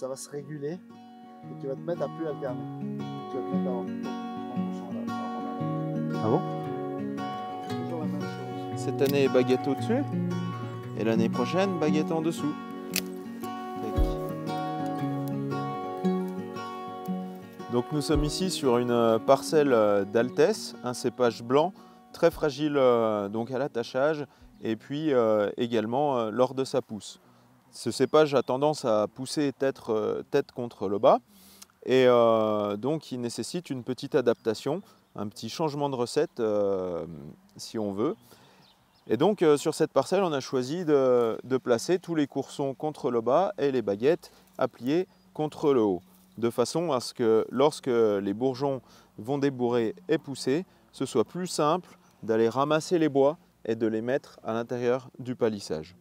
ça va se réguler et qui va te mettre à plus alterner. Tu vas te mettre Ah bon? toujours la même chose. Cette année, baguette au-dessus et l'année prochaine, baguette en dessous. Donc nous sommes ici sur une parcelle d'Altesse, un cépage blanc, très fragile donc à l'attachage et puis également lors de sa pousse. Ce cépage a tendance à pousser tête contre le bas et donc il nécessite une petite adaptation, un petit changement de recette si on veut. Et donc sur cette parcelle, on a choisi de placer tous les coursons contre le bas et les baguettes à plier contre le haut, de façon à ce que lorsque les bourgeons vont débourrer et pousser, ce soit plus simple d'aller ramasser les bois et de les mettre à l'intérieur du palissage.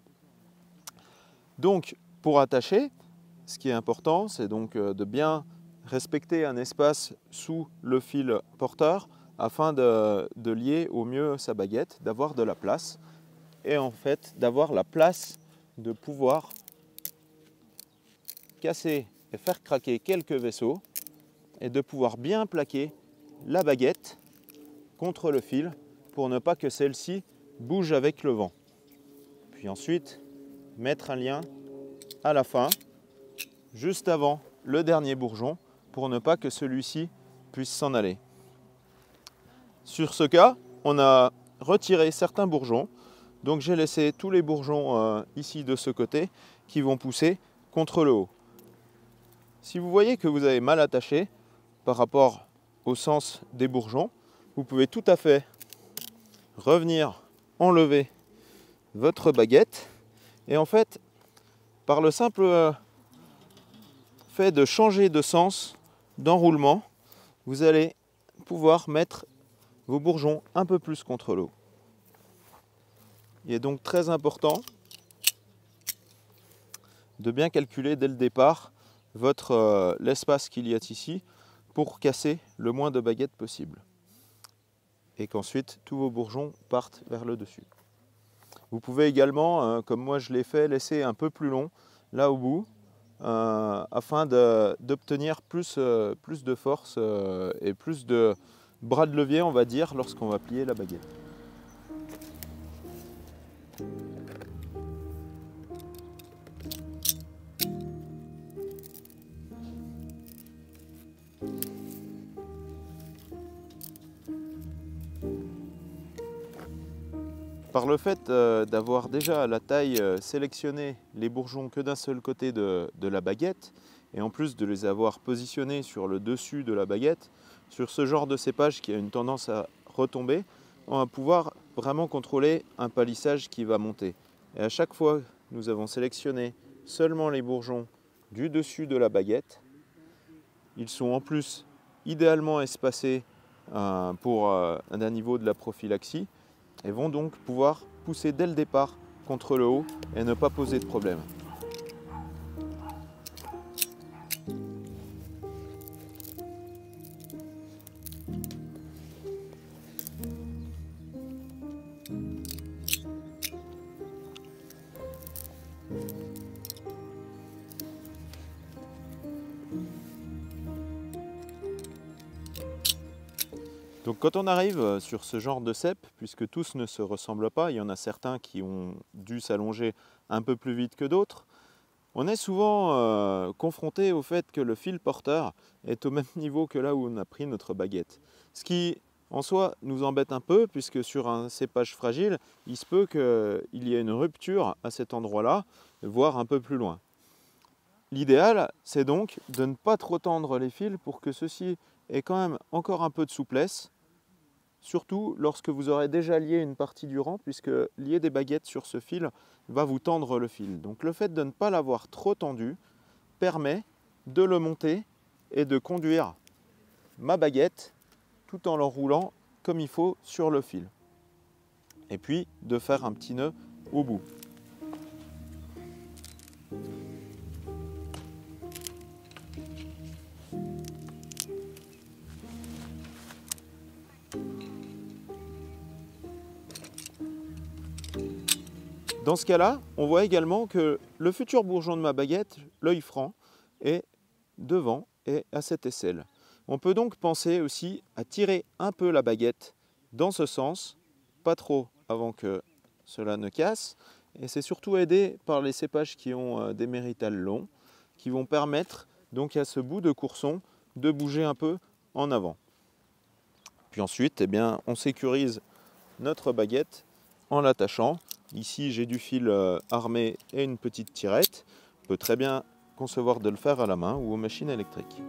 Donc pour attacher, ce qui est important, c'est donc de bien respecter un espace sous le fil porteur afin de lier au mieux sa baguette, d'avoir de la place et en fait d'avoir la place de pouvoir casser et faire craquer quelques vaisseaux et de pouvoir bien plaquer la baguette contre le fil pour ne pas que celle-ci bouge avec le vent. Puis ensuite, mettre un lien à la fin, juste avant le dernier bourgeon, pour ne pas que celui-ci puisse s'en aller. Sur ce cas, on a retiré certains bourgeons, donc j'ai laissé tous les bourgeons ici de ce côté qui vont pousser contre le haut. Si vous voyez que vous avez mal attaché par rapport au sens des bourgeons, vous pouvez tout à fait revenir enlever votre baguette et en fait, par le simple fait de changer de sens d'enroulement, vous allez pouvoir mettre vos bourgeons un peu plus contre l'eau. Il est donc très important de bien calculer dès le départ l'espace qu'il y a ici pour casser le moins de baguettes possible. Et qu'ensuite tous vos bourgeons partent vers le dessus. Vous pouvez également, comme moi je l'ai fait, laisser un peu plus long là au bout afin d'obtenir plus de force et plus de bras de levier, on va dire, lorsqu'on va plier la baguette. Par le fait d'avoir déjà à la taille sélectionné les bourgeons que d'un seul côté de la baguette, et en plus de les avoir positionnés sur le dessus de la baguette, sur ce genre de cépage qui a une tendance à retomber, on va pouvoir vraiment contrôler un palissage qui va monter. Et à chaque fois que nous avons sélectionné seulement les bourgeons du dessus de la baguette, ils sont en plus idéalement espacés pour un niveau de la prophylaxie, et vont donc pouvoir pousser dès le départ contre le haut et ne pas poser de problème. Donc quand on arrive sur ce genre de cèpe, puisque tous ne se ressemblent pas, il y en a certains qui ont dû s'allonger un peu plus vite que d'autres, on est souvent confronté au fait que le fil porteur est au même niveau que là où on a pris notre baguette. Ce qui en soi nous embête un peu, puisque sur un cépage fragile, il se peut qu'il y ait une rupture à cet endroit-là, voire un peu plus loin. L'idéal, c'est donc de ne pas trop tendre les fils pour que ceci ait quand même encore un peu de souplesse, surtout lorsque vous aurez déjà lié une partie du rang, puisque lier des baguettes sur ce fil va vous tendre le fil. Donc le fait de ne pas l'avoir trop tendu permet de le monter et de conduire ma baguette tout en l'enroulant comme il faut sur le fil. Et puis de faire un petit nœud au bout. Dans ce cas-là, on voit également que le futur bourgeon de ma baguette, l'œil franc, est devant et à cette aisselle. On peut donc penser aussi à tirer un peu la baguette dans ce sens, pas trop avant que cela ne casse. Et c'est surtout aidé par les cépages qui ont des méritales longs, qui vont permettre donc à ce bout de courson de bouger un peu en avant. Puis ensuite, eh bien, on sécurise notre baguette en l'attachant. Ici, j'ai du fil armé et une petite tirette. On peut très bien concevoir de le faire à la main ou aux machines électriques.